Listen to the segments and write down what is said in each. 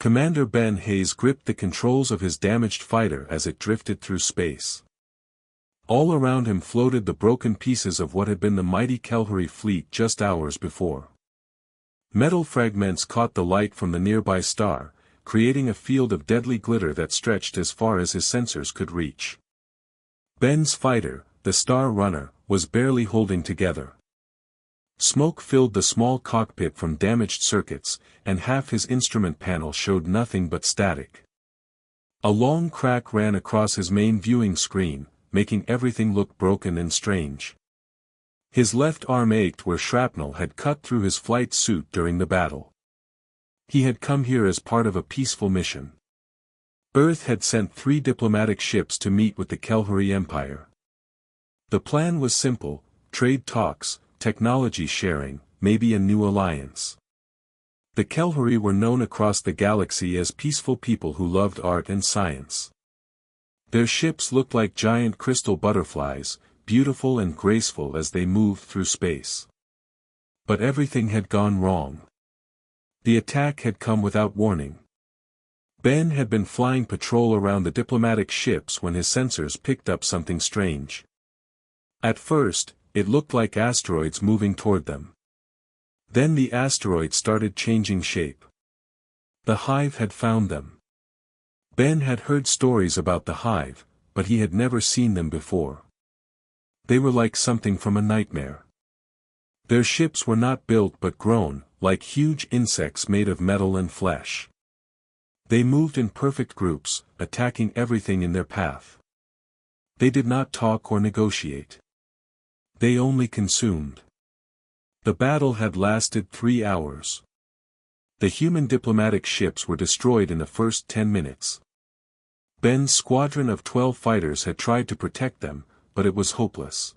Commander Ben Hayes gripped the controls of his damaged fighter as it drifted through space. All around him floated the broken pieces of what had been the mighty Kelhari fleet just hours before. Metal fragments caught the light from the nearby star, creating a field of deadly glitter that stretched as far as his sensors could reach. Ben's fighter, the Star Runner, was barely holding together. Smoke filled the small cockpit from damaged circuits, and half his instrument panel showed nothing but static. A long crack ran across his main viewing screen, making everything look broken and strange. His left arm ached where shrapnel had cut through his flight suit during the battle. He had come here as part of a peaceful mission. Earth had sent 3 diplomatic ships to meet with the Kelhari Empire. The plan was simple: trade talks, technology sharing, maybe a new alliance. The Kelhari were known across the galaxy as peaceful people who loved art and science. Their ships looked like giant crystal butterflies, beautiful and graceful as they moved through space. But everything had gone wrong. The attack had come without warning. Ben had been flying patrol around the diplomatic ships when his sensors picked up something strange. At first, it looked like asteroids moving toward them. Then the asteroids started changing shape. The Hive had found them. Ben had heard stories about the Hive, but he had never seen them before. They were like something from a nightmare. Their ships were not built but grown, like huge insects made of metal and flesh. They moved in perfect groups, attacking everything in their path. They did not talk or negotiate. They only consumed. The battle had lasted 3 hours. The human diplomatic ships were destroyed in the first 10 minutes. Ben's squadron of 12 fighters had tried to protect them, but it was hopeless.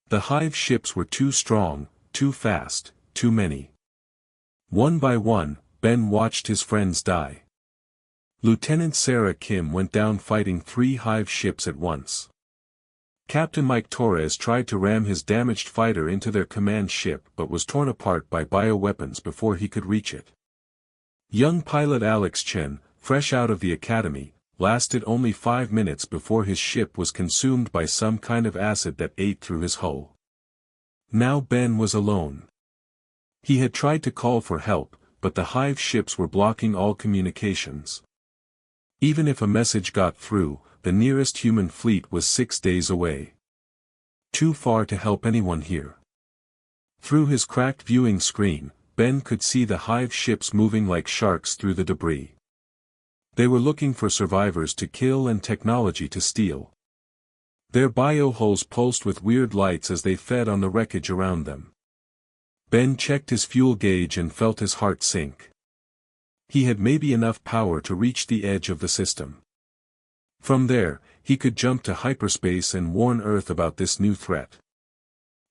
The Hive ships were too strong, too fast, too many. One by one, Ben watched his friends die. Lieutenant Sarah Kim went down fighting 3 Hive ships at once. Captain Mike Torres tried to ram his damaged fighter into their command ship but was torn apart by bioweapons before he could reach it. Young pilot Alex Chen, fresh out of the academy, lasted only 5 minutes before his ship was consumed by some kind of acid that ate through his hull. Now Ben was alone. He had tried to call for help, but the Hive ships were blocking all communications. Even if a message got through, the nearest human fleet was 6 days away. Too far to help anyone here. Through his cracked viewing screen, Ben could see the Hive ships moving like sharks through the debris. They were looking for survivors to kill and technology to steal. Their biohulls pulsed with weird lights as they fed on the wreckage around them. Ben checked his fuel gauge and felt his heart sink. He had maybe enough power to reach the edge of the system. From there, he could jump to hyperspace and warn Earth about this new threat.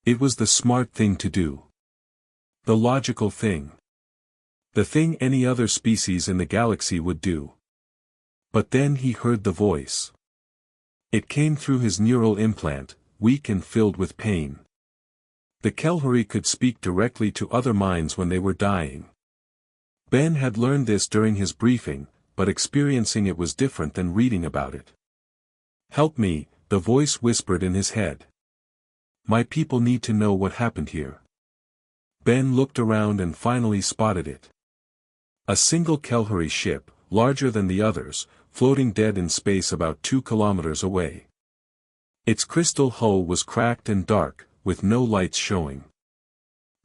It was the smart thing to do. The logical thing. The thing any other species in the galaxy would do. But then he heard the voice. It came through his neural implant, weak and filled with pain. The Kelhari could speak directly to other minds when they were dying. Ben had learned this during his briefing, but experiencing it was different than reading about it. "Help me," the voice whispered in his head. "My people need to know what happened here." Ben looked around and finally spotted it. A single Kelhari ship, larger than the others, floating dead in space about 2 kilometers away. Its crystal hull was cracked and dark, with no lights showing.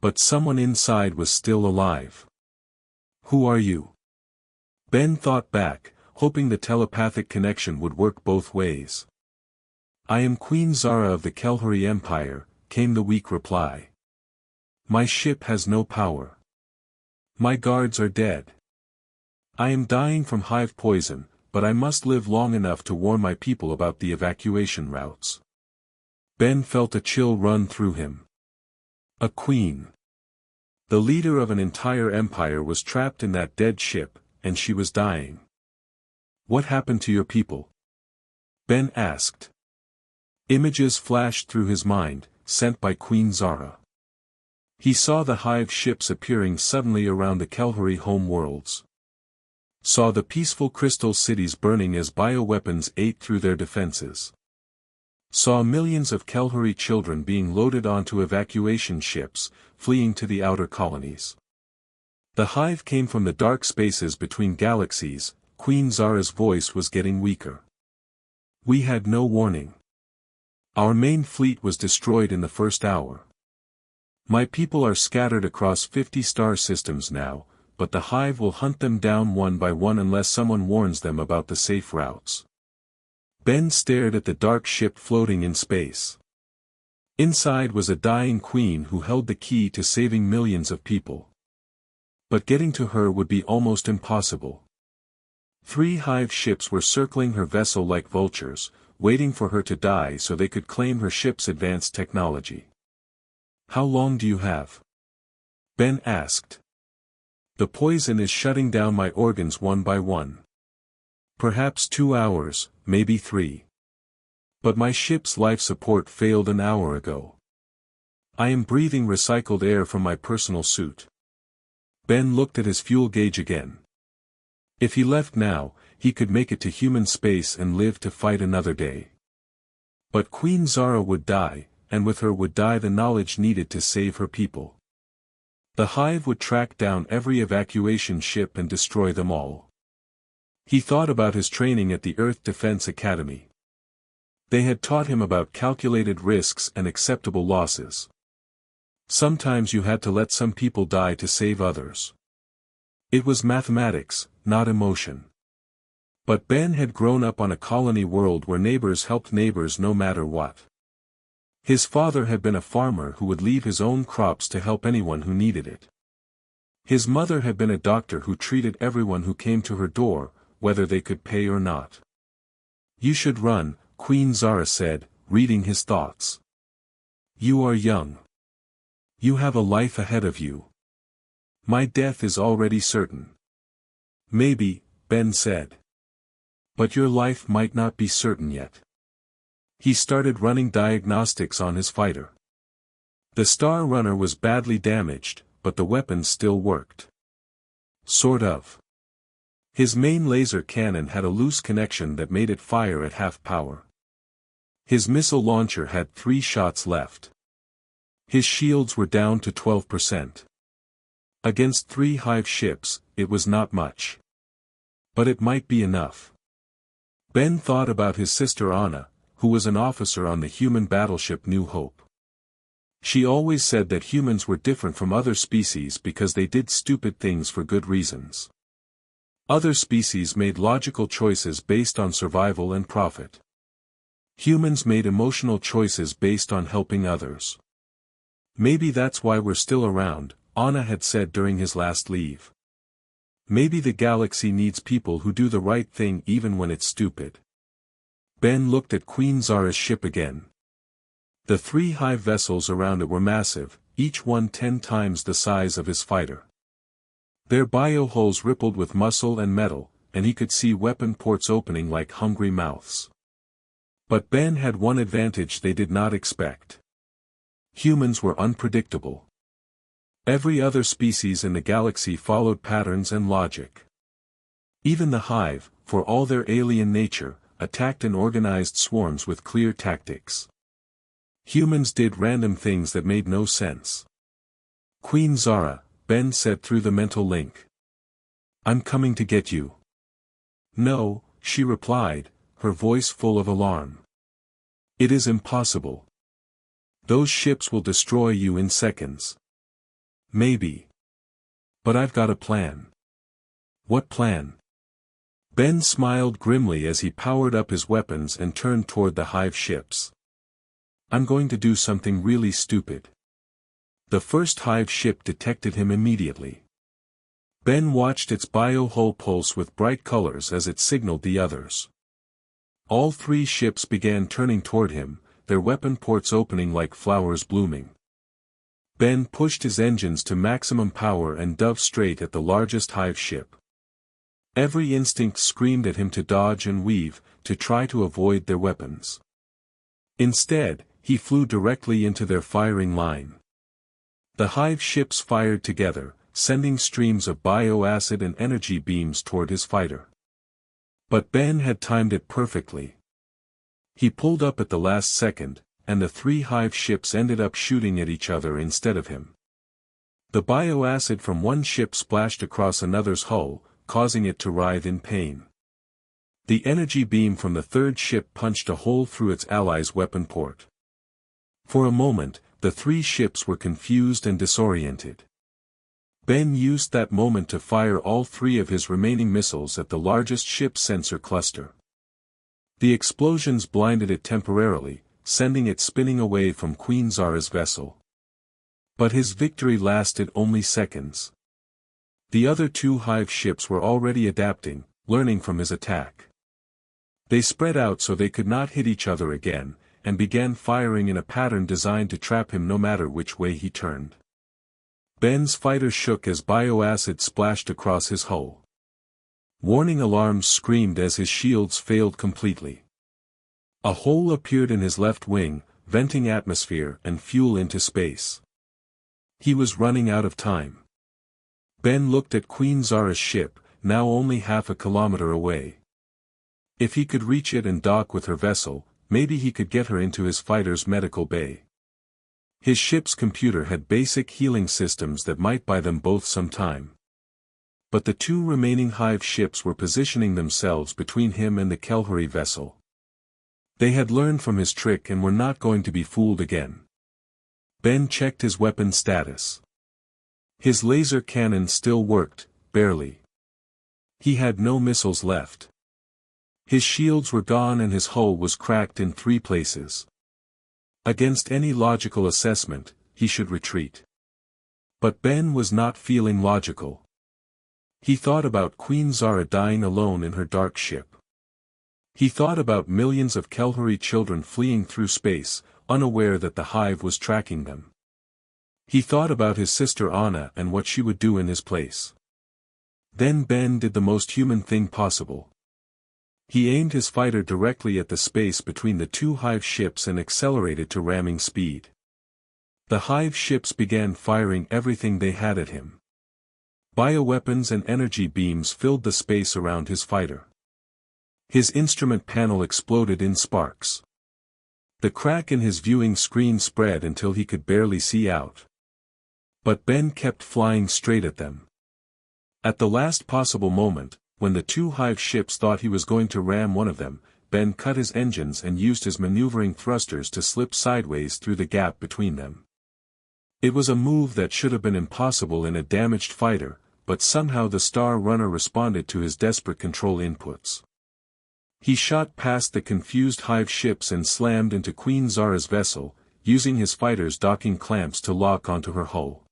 But someone inside was still alive. "Who are you?" Ben thought back, hoping the telepathic connection would work both ways. "I am Queen Zara of the Kelhari Empire," came the weak reply. "My ship has no power. My guards are dead. I am dying from hive poison, but I must live long enough to warn my people about the evacuation routes." Ben felt a chill run through him. A queen. The leader of an entire empire was trapped in that dead ship, and she was dying. "What happened to your people?" Ben asked. Images flashed through his mind, sent by Queen Zara. He saw the hive ships appearing suddenly around the Kelhari home worlds. Saw the peaceful crystal cities burning as bioweapons ate through their defenses. Saw millions of Kelhuri children being loaded onto evacuation ships, fleeing to the outer colonies. The hive came from the dark spaces between galaxies. Queen Zara's voice was getting weaker. We had no warning. Our main fleet was destroyed in the first hour. My people are scattered across 50 star systems now, but the hive will hunt them down one by one unless someone warns them about the safe routes. Ben stared at the dark ship floating in space. Inside was a dying queen who held the key to saving millions of people. But getting to her would be almost impossible. 3 hive ships were circling her vessel like vultures, waiting for her to die so they could claim her ship's advanced technology. How long do you have? Ben asked. The poison is shutting down my organs one by one. Perhaps 2 hours, maybe 3. But my ship's life support failed an hour ago. I am breathing recycled air from my personal suit. Ben looked at his fuel gauge again. If he left now, he could make it to human space and live to fight another day. But Queen Zara would die, and with her would die the knowledge needed to save her people. The hive would track down every evacuation ship and destroy them all. He thought about his training at the Earth Defense Academy. They had taught him about calculated risks and acceptable losses. Sometimes you had to let some people die to save others. It was mathematics, not emotion. But Ben had grown up on a colony world where neighbors helped neighbors no matter what. His father had been a farmer who would leave his own crops to help anyone who needed it. His mother had been a doctor who treated everyone who came to her door, whether they could pay or not. You should run, Queen Zara said, reading his thoughts. You are young. You have a life ahead of you. My death is already certain. Maybe, Ben said. But your life might not be certain yet. He started running diagnostics on his fighter. The Star Runner was badly damaged, but the weapons still worked. Sort of. His main laser cannon had a loose connection that made it fire at half power. His missile launcher had 3 shots left. His shields were down to 12%. Against 3 hive ships, it was not much. But it might be enough. Ben thought about his sister Anna, who was an officer on the human battleship New Hope. She always said that humans were different from other species because they did stupid things for good reasons. Other species made logical choices based on survival and profit. Humans made emotional choices based on helping others. Maybe that's why we're still around, Anna had said during his last leave. Maybe the galaxy needs people who do the right thing even when it's stupid. Ben looked at Queen Zara's ship again. The 3 hive vessels around it were massive, each one 10 times the size of his fighter. Their biohulls rippled with muscle and metal, and he could see weapon ports opening like hungry mouths. But Ben had one advantage they did not expect. Humans were unpredictable. Every other species in the galaxy followed patterns and logic. Even the hive, for all their alien nature, attacked in organized swarms with clear tactics. Humans did random things that made no sense. Queen Zara, Ben said through the mental link. I'm coming to get you. No, she replied, her voice full of alarm. It is impossible. Those ships will destroy you in seconds. Maybe. But I've got a plan. What plan? Ben smiled grimly as he powered up his weapons and turned toward the hive ships. I'm going to do something really stupid. The first hive ship detected him immediately. Ben watched its biohull pulse with bright colors as it signaled the others. All 3 ships began turning toward him, their weapon ports opening like flowers blooming. Ben pushed his engines to maximum power and dove straight at the largest hive ship. Every instinct screamed at him to dodge and weave, to try to avoid their weapons. Instead, he flew directly into their firing line. The hive ships fired together, sending streams of bioacid and energy beams toward his fighter. But Ben had timed it perfectly. He pulled up at the last second, and the 3 hive ships ended up shooting at each other instead of him. The bioacid from one ship splashed across another's hull, causing it to writhe in pain. The energy beam from the 3rd ship punched a hole through its ally's weapon port. For a moment, the 3 ships were confused and disoriented. Ben used that moment to fire all 3 of his remaining missiles at the largest ship's sensor cluster. The explosions blinded it temporarily, sending it spinning away from Queen Zara's vessel. But his victory lasted only seconds. The other 2 hive ships were already adapting, learning from his attack. They spread out so they could not hit each other again, and began firing in a pattern designed to trap him no matter which way he turned. Ben's fighter shook as bioacid splashed across his hull. Warning alarms screamed as his shields failed completely. A hole appeared in his left wing, venting atmosphere and fuel into space. He was running out of time. Ben looked at Queen Zara's ship, now only half a kilometer away. If he could reach it and dock with her vessel, maybe he could get her into his fighter's medical bay. His ship's computer had basic healing systems that might buy them both some time. But the 2 remaining hive ships were positioning themselves between him and the Kelhari vessel. They had learned from his trick and were not going to be fooled again. Ben checked his weapon status. His laser cannon still worked, barely. He had no missiles left. His shields were gone and his hull was cracked in 3 places. Against any logical assessment, he should retreat. But Ben was not feeling logical. He thought about Queen Zara dying alone in her dark ship. He thought about millions of Kelhari children fleeing through space, unaware that the hive was tracking them. He thought about his sister Anna and what she would do in his place. Then Ben did the most human thing possible. He aimed his fighter directly at the space between the 2 hive ships and accelerated to ramming speed. The hive ships began firing everything they had at him. Bioweapons and energy beams filled the space around his fighter. His instrument panel exploded in sparks. The crack in his viewing screen spread until he could barely see out. But Ben kept flying straight at them. At the last possible moment, when the 2 hive ships thought he was going to ram one of them, Ben cut his engines and used his maneuvering thrusters to slip sideways through the gap between them. It was a move that should have been impossible in a damaged fighter, but somehow the Star Runner responded to his desperate control inputs. He shot past the confused hive ships and slammed into Queen Zara's vessel, using his fighter's docking clamps to lock onto her hull.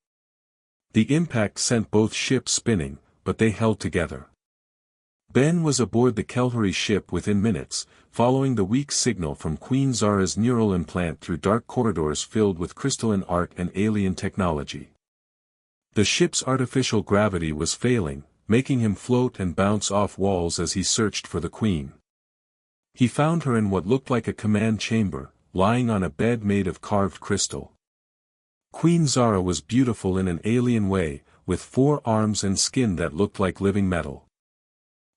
The impact sent both ships spinning, but they held together. Ben was aboard the Kelhari ship within minutes, following the weak signal from Queen Zara's neural implant through dark corridors filled with crystalline art and alien technology. The ship's artificial gravity was failing, making him float and bounce off walls as he searched for the Queen. He found her in what looked like a command chamber, lying on a bed made of carved crystal. Queen Zara was beautiful in an alien way, with 4 arms and skin that looked like living metal.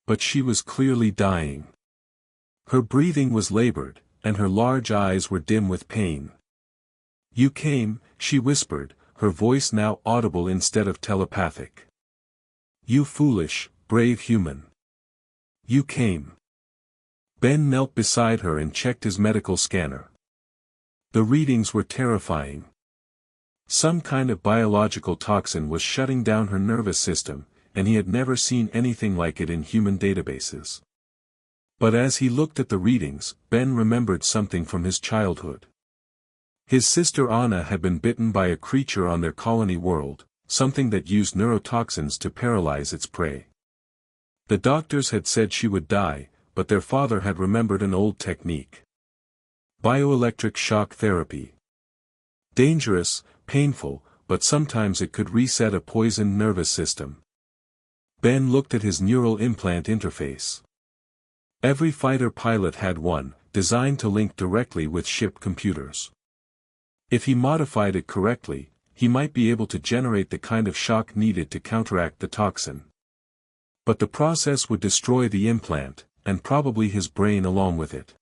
But she was clearly dying. Her breathing was labored, and her large eyes were dim with pain. "You came," she whispered, her voice now audible instead of telepathic. "You foolish, brave human. You came." Ben knelt beside her and checked his medical scanner. The readings were terrifying. Some kind of biological toxin was shutting down her nervous system, and he had never seen anything like it in human databases. But as he looked at the readings, Ben remembered something from his childhood. His sister Anna had been bitten by a creature on their colony world, something that used neurotoxins to paralyze its prey. The doctors had said she would die, but their father had remembered an old technique. Bioelectric shock therapy. Dangerous, painful, but sometimes it could reset a poisoned nervous system. Ben looked at his neural implant interface. Every fighter pilot had one, designed to link directly with ship computers. If he modified it correctly, he might be able to generate the kind of shock needed to counteract the toxin. But the process would destroy the implant, and probably his brain along with it.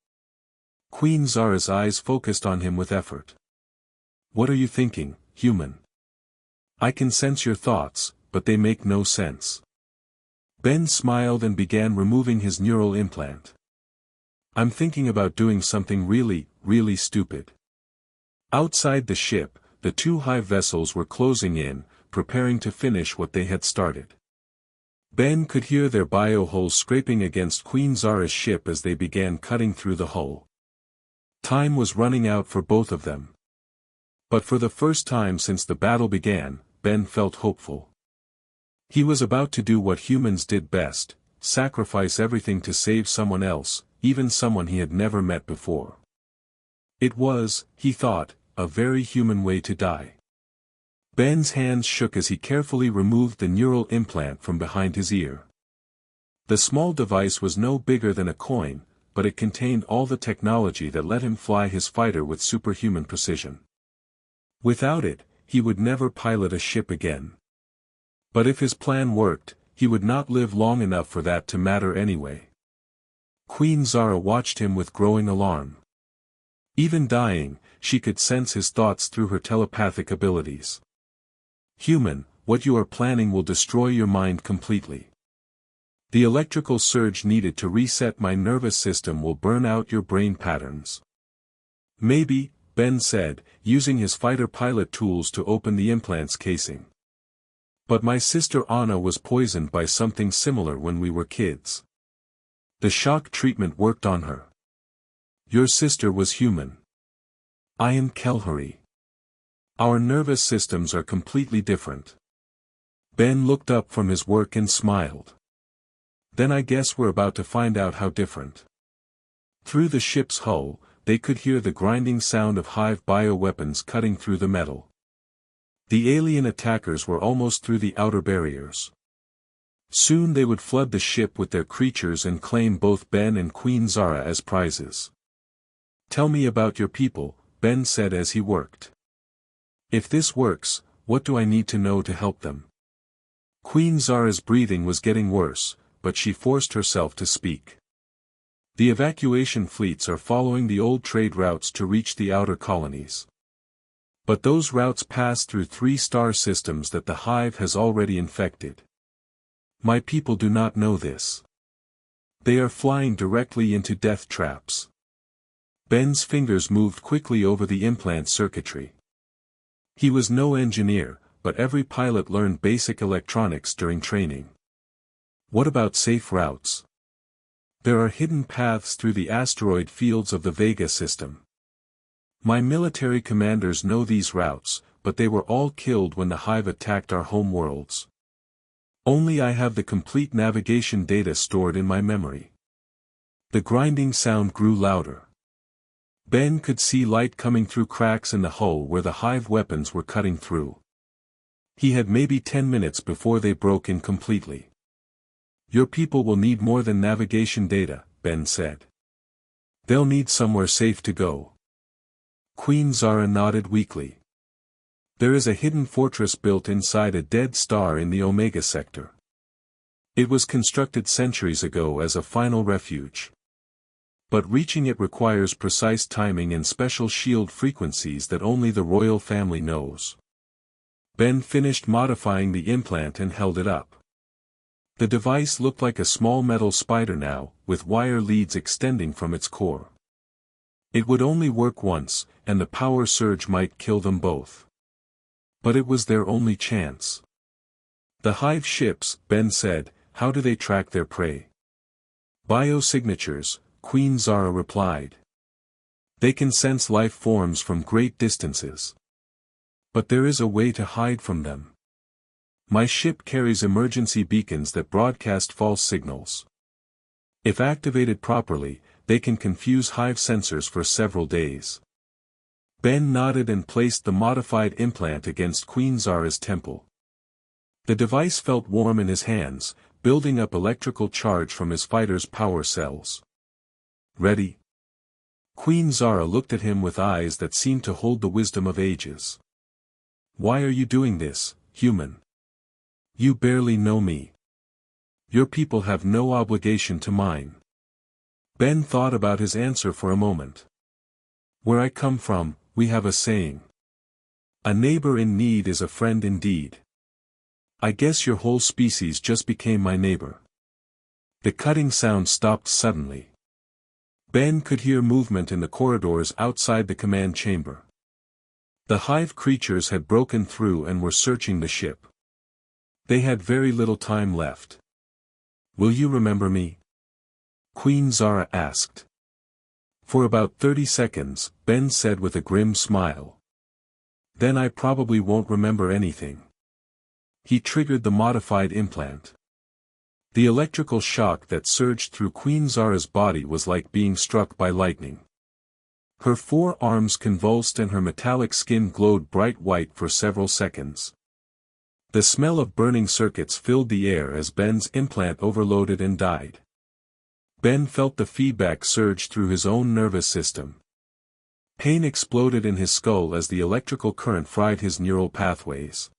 Queen Zara's eyes focused on him with effort. "What are you thinking, human? I can sense your thoughts, but they make no sense." Ben smiled and began removing his neural implant. "I'm thinking about doing something really, really stupid." Outside the ship, the two hive vessels were closing in, preparing to finish what they had started. Ben could hear their bioholes scraping against Queen Zara's ship as they began cutting through the hull. Time was running out for both of them. But for the first time since the battle began, Ben felt hopeful. He was about to do what humans did best, sacrifice everything to save someone else, even someone he had never met before. It was, he thought, a very human way to die. Ben's hands shook as he carefully removed the neural implant from behind his ear. The small device was no bigger than a coin, but it contained all the technology that let him fly his fighter with superhuman precision. Without it, he would never pilot a ship again. But if his plan worked, he would not live long enough for that to matter anyway. Queen Zara watched him with growing alarm. Even dying, she could sense his thoughts through her telepathic abilities. "Human, what you are planning will destroy your mind completely. The electrical surge needed to reset my nervous system will burn out your brain patterns." "Maybe," Ben said, using his fighter pilot tools to open the implant's casing. "But my sister Anna was poisoned by something similar when we were kids. The shock treatment worked on her. Your sister was human. I am Kelhari. Our nervous systems are completely different." Ben looked up from his work and smiled. "Then I guess we're about to find out how different." Through the ship's hull, they could hear the grinding sound of hive bioweapons cutting through the metal. The alien attackers were almost through the outer barriers. Soon they would flood the ship with their creatures and claim both Ben and Queen Zara as prizes. "Tell me about your people," Ben said as he worked. "If this works, what do I need to know to help them?" Queen Zara's breathing was getting worse, but she forced herself to speak. "The evacuation fleets are following the old trade routes to reach the outer colonies. But those routes pass through 3 star systems that the hive has already infected. My people do not know this. They are flying directly into death traps." Ben's fingers moved quickly over the implant circuitry. He was no engineer, but every pilot learned basic electronics during training. "What about safe routes? There are hidden paths through the asteroid fields of the Vega system. My military commanders know these routes, but they were all killed when the hive attacked our home worlds. Only I have the complete navigation data stored in my memory." The grinding sound grew louder. Ben could see light coming through cracks in the hull where the hive weapons were cutting through. He had maybe 10 minutes before they broke in completely. "Your people will need more than navigation data," Ben said. "They'll need somewhere safe to go." Queen Zara nodded weakly. "There is a hidden fortress built inside a dead star in the Omega sector. It was constructed centuries ago as a final refuge. But reaching it requires precise timing and special shield frequencies that only the royal family knows." Ben finished modifying the implant and held it up. The device looked like a small metal spider now, with wire leads extending from its core. It would only work once, and the power surge might kill them both. But it was their only chance. "The hive ships," Ben said, "how do they track their prey?" "Biosignatures," Queen Zara replied. "They can sense life forms from great distances. But there is a way to hide from them. My ship carries emergency beacons that broadcast false signals. If activated properly, they can confuse hive sensors for several days." Ben nodded and placed the modified implant against Queen Zara's temple. The device felt warm in his hands, building up electrical charge from his fighter's power cells. "Ready?" Queen Zara looked at him with eyes that seemed to hold the wisdom of ages. Why are you doing this, human? You barely know me. Your people have no obligation to mine. Ben thought about his answer for a moment. Where I come from, we have a saying. A neighbor in need is a friend indeed. I guess your whole species just became my neighbor. The cutting sound stopped suddenly. Ben could hear movement in the corridors outside the command chamber. The hive creatures had broken through and were searching the ship. They had very little time left. Will you remember me? Queen Zara asked. For about 30 seconds, Ben said with a grim smile. Then I probably won't remember anything. He triggered the modified implant. The electrical shock that surged through Queen Zara's body was like being struck by lightning. Her 4 arms convulsed and her metallic skin glowed bright white for several seconds. The smell of burning circuits filled the air as Ben's implant overloaded and died. Ben felt the feedback surge through his own nervous system. Pain exploded in his skull as the electrical current fried his neural pathways.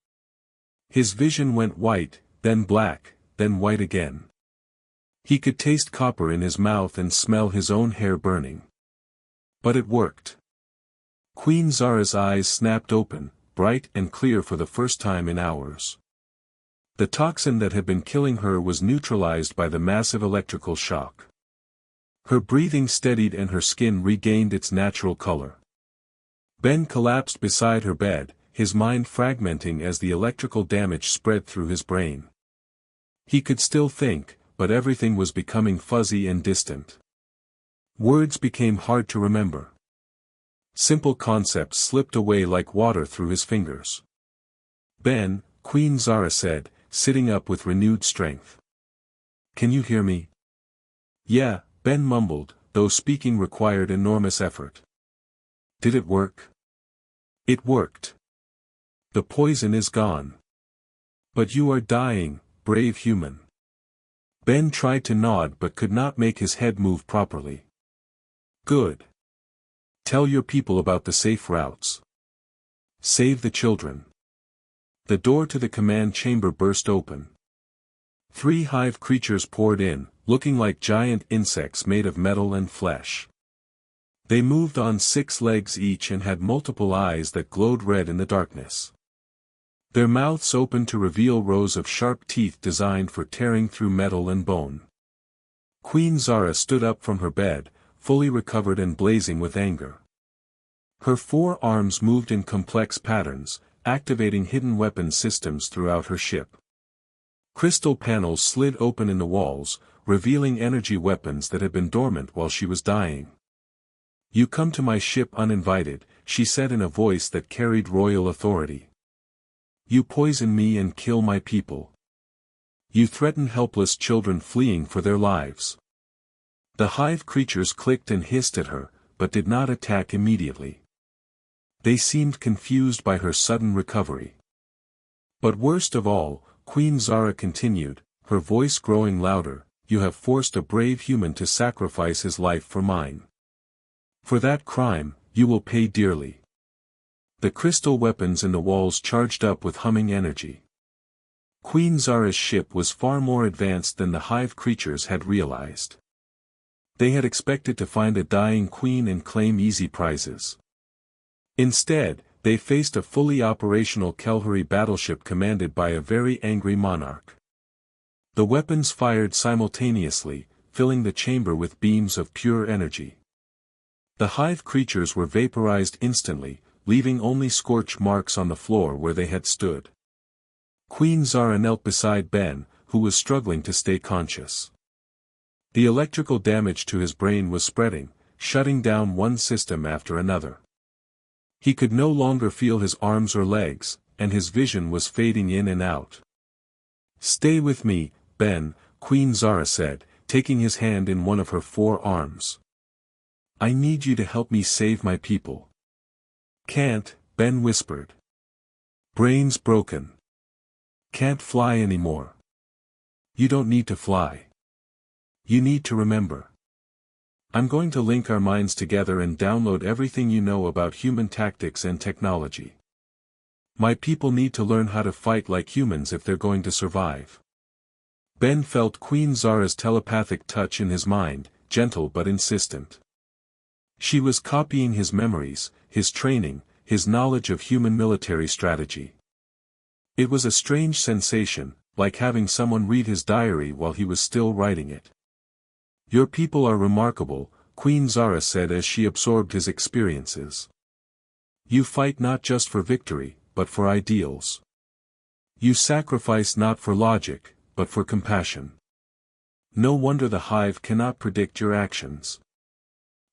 His vision went white, then black, then white again. He could taste copper in his mouth and smell his own hair burning. But it worked. Queen Zara's eyes snapped open, bright and clear for the first time in hours. The toxin that had been killing her was neutralized by the massive electrical shock. Her breathing steadied and her skin regained its natural color. Ben collapsed beside her bed, his mind fragmenting as the electrical damage spread through his brain. He could still think, but everything was becoming fuzzy and distant. Words became hard to remember. Simple concepts slipped away like water through his fingers. Ben, Queen Zara said, sitting up with renewed strength. Can you hear me? Yeah, Ben mumbled, though speaking required enormous effort. Did it work? It worked. The poison is gone. But you are dying, brave human. Ben tried to nod but could not make his head move properly. Good. Tell your people about the safe routes. Save the children. The door to the command chamber burst open. 3 hive creatures poured in, looking like giant insects made of metal and flesh. They moved on 6 legs each and had multiple eyes that glowed red in the darkness. Their mouths opened to reveal rows of sharp teeth designed for tearing through metal and bone. Queen Zara stood up from her bed, fully recovered and blazing with anger. Her 4 arms moved in complex patterns, activating hidden weapon systems throughout her ship. Crystal panels slid open in the walls, revealing energy weapons that had been dormant while she was dying. You come to my ship uninvited, she said in a voice that carried royal authority. You poison me and kill my people. You threaten helpless children fleeing for their lives. The hive creatures clicked and hissed at her, but did not attack immediately. They seemed confused by her sudden recovery. But worst of all, Queen Zara continued, her voice growing louder, you have forced a brave human to sacrifice his life for mine. For that crime, you will pay dearly. The crystal weapons in the walls charged up with humming energy. Queen Zara's ship was far more advanced than the hive creatures had realized. They had expected to find a dying queen and claim easy prizes. Instead, they faced a fully operational Kelhari battleship commanded by a very angry monarch. The weapons fired simultaneously, filling the chamber with beams of pure energy. The hive creatures were vaporized instantly, leaving only scorch marks on the floor where they had stood. Queen Zara knelt beside Ben, who was struggling to stay conscious. The electrical damage to his brain was spreading, shutting down one system after another. He could no longer feel his arms or legs, and his vision was fading in and out. Stay with me, Ben, Queen Zara said, taking his hand in one of her 4 arms. I need you to help me save my people. Can't, Ben whispered. Brains broken. Can't fly anymore. You don't need to fly. You need to remember. I'm going to link our minds together and download everything you know about human tactics and technology. My people need to learn how to fight like humans if they're going to survive. Ben felt Queen Zara's telepathic touch in his mind, gentle but insistent. She was copying his memories, his training, his knowledge of human military strategy. It was a strange sensation, like having someone read his diary while he was still writing it. Your people are remarkable, Queen Zara said as she absorbed his experiences. You fight not just for victory, but for ideals. You sacrifice not for logic, but for compassion. No wonder the hive cannot predict your actions.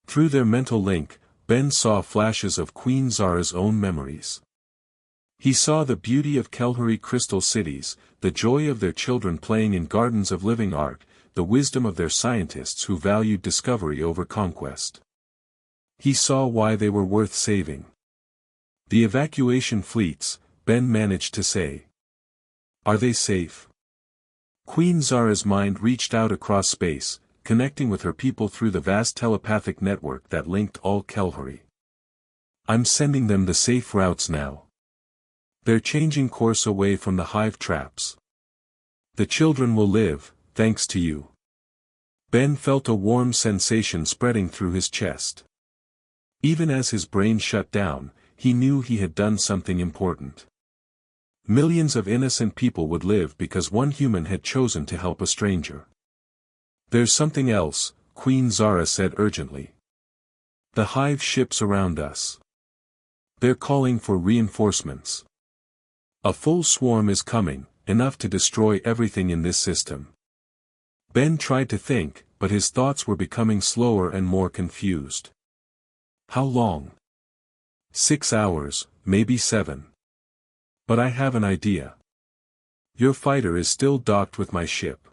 Through their mental link, Ben saw flashes of Queen Zara's own memories. He saw the beauty of Kelhuri crystal cities, the joy of their children playing in gardens of living art, the wisdom of their scientists who valued discovery over conquest. He saw why they were worth saving. The evacuation fleets, Ben managed to say. Are they safe? Queen Zara's mind reached out across space, connecting with her people through the vast telepathic network that linked all Kelhuri. I'm sending them the safe routes now. They're changing course away from the hive traps. The children will live, thanks to you. Ben felt a warm sensation spreading through his chest. Even as his brain shut down, he knew he had done something important. Millions of innocent people would live because one human had chosen to help a stranger. There's something else, Queen Zara said urgently. The hive ships around us. They're calling for reinforcements. A full swarm is coming, enough to destroy everything in this system. Ben tried to think, but his thoughts were becoming slower and more confused. How long? 6 hours, maybe 7. But I have an idea. Your fighter is still docked with my ship.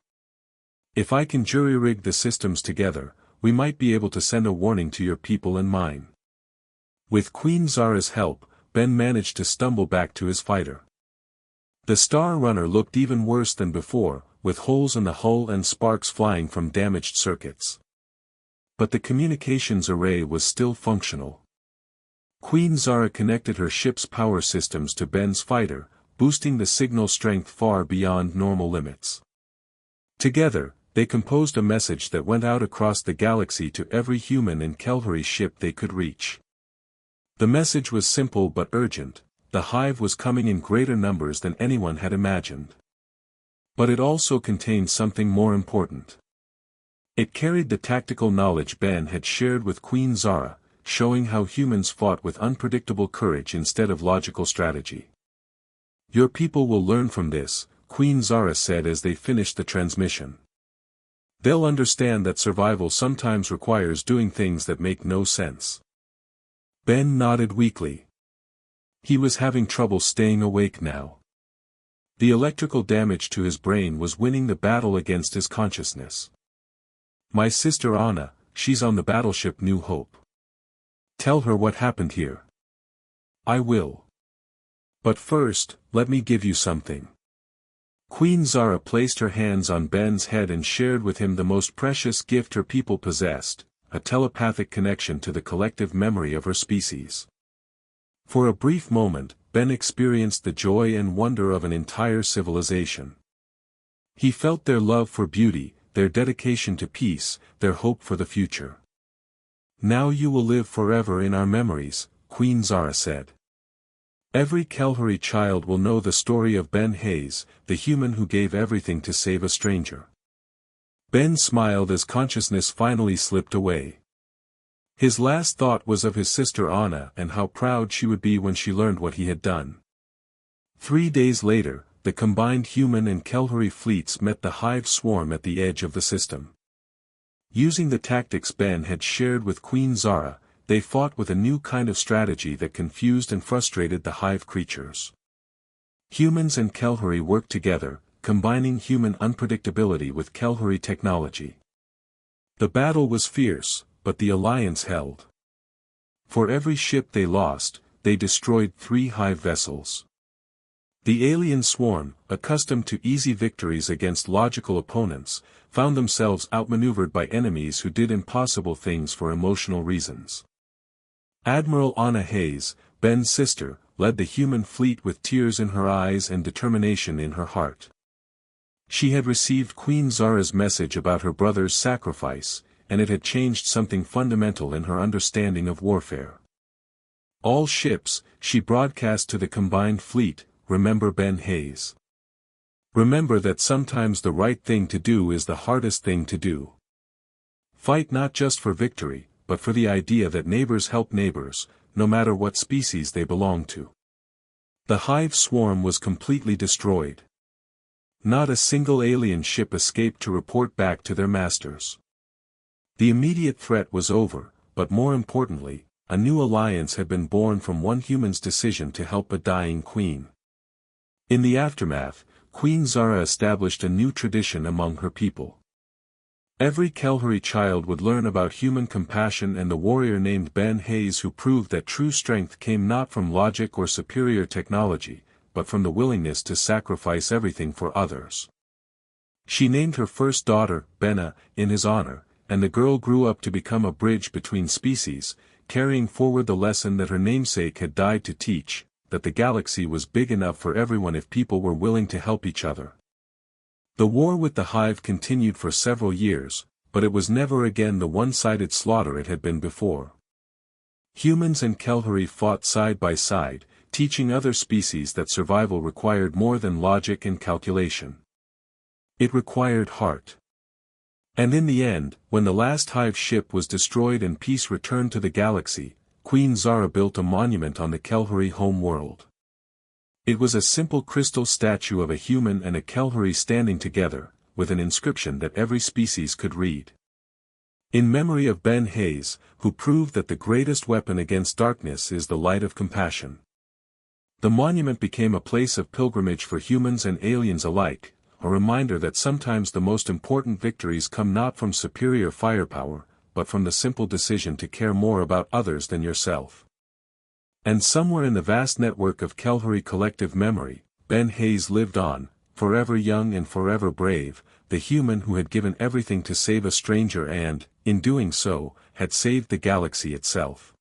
If I can jury-rig the systems together, we might be able to send a warning to your people and mine. With Queen Zara's help, Ben managed to stumble back to his fighter. The Star Runner looked even worse than before, with holes in the hull and sparks flying from damaged circuits. But the communications array was still functional. Queen Zara connected her ship's power systems to Ben's fighter, boosting the signal strength far beyond normal limits. Together, they composed a message that went out across the galaxy to every human and Kelhuri ship they could reach. The message was simple but urgent: the hive was coming in greater numbers than anyone had imagined. But it also contained something more important. It carried the tactical knowledge Ben had shared with Queen Zara, showing how humans fought with unpredictable courage instead of logical strategy. Your people will learn from this, Queen Zara said as they finished the transmission. They'll understand that survival sometimes requires doing things that make no sense. Ben nodded weakly. He was having trouble staying awake now. The electrical damage to his brain was winning the battle against his consciousness. My sister Anna, she's on the battleship New Hope. Tell her what happened here. I will. But first, let me give you something. Queen Zara placed her hands on Ben's head and shared with him the most precious gift her people possessed, a telepathic connection to the collective memory of her species. For a brief moment, Ben experienced the joy and wonder of an entire civilization. He felt their love for beauty, their dedication to peace, their hope for the future. Now you will live forever in our memories, Queen Zara said. Every Kelhuri child will know the story of Ben Hayes, the human who gave everything to save a stranger. Ben smiled as consciousness finally slipped away. His last thought was of his sister Anna and how proud she would be when she learned what he had done. 3 days later, the combined human and Kelhuri fleets met the hive swarm at the edge of the system. Using the tactics Ben had shared with Queen Zara, they fought with a new kind of strategy that confused and frustrated the hive creatures. Humans and Kelhuri worked together, combining human unpredictability with Kelhuri technology. The battle was fierce, but the alliance held. For every ship they lost, they destroyed 3 hive vessels. The alien swarm, accustomed to easy victories against logical opponents, found themselves outmaneuvered by enemies who did impossible things for emotional reasons. Admiral Anna Hayes, Ben's sister, led the human fleet with tears in her eyes and determination in her heart. She had received Queen Zara's message about her brother's sacrifice, and it had changed something fundamental in her understanding of warfare. "All ships," she broadcast to the combined fleet, "remember Ben Hayes. Remember that sometimes the right thing to do is the hardest thing to do. Fight not just for victory, but for the idea that neighbors help neighbors, no matter what species they belong to." The hive swarm was completely destroyed. Not a single alien ship escaped to report back to their masters. The immediate threat was over, but more importantly, a new alliance had been born from one human's decision to help a dying queen. In the aftermath, Queen Zara established a new tradition among her people. Every Kelhari child would learn about human compassion and the warrior named Ben Hayes who proved that true strength came not from logic or superior technology, but from the willingness to sacrifice everything for others. She named her first daughter, Benna, in his honor, and the girl grew up to become a bridge between species, carrying forward the lesson that her namesake had died to teach, that the galaxy was big enough for everyone if people were willing to help each other. The war with the hive continued for several years, but it was never again the one-sided slaughter it had been before. Humans and Kelhari fought side by side, teaching other species that survival required more than logic and calculation. It required heart. And in the end, when the last hive ship was destroyed and peace returned to the galaxy, Queen Zara built a monument on the Kelhari home world. It was a simple crystal statue of a human and a Kelhari standing together, with an inscription that every species could read. In memory of Ben Hayes, who proved that the greatest weapon against darkness is the light of compassion. The monument became a place of pilgrimage for humans and aliens alike, a reminder that sometimes the most important victories come not from superior firepower, but from the simple decision to care more about others than yourself. And somewhere in the vast network of Kelhari collective memory, Ben Hayes lived on, forever young and forever brave, the human who had given everything to save a stranger and, in doing so, had saved the galaxy itself.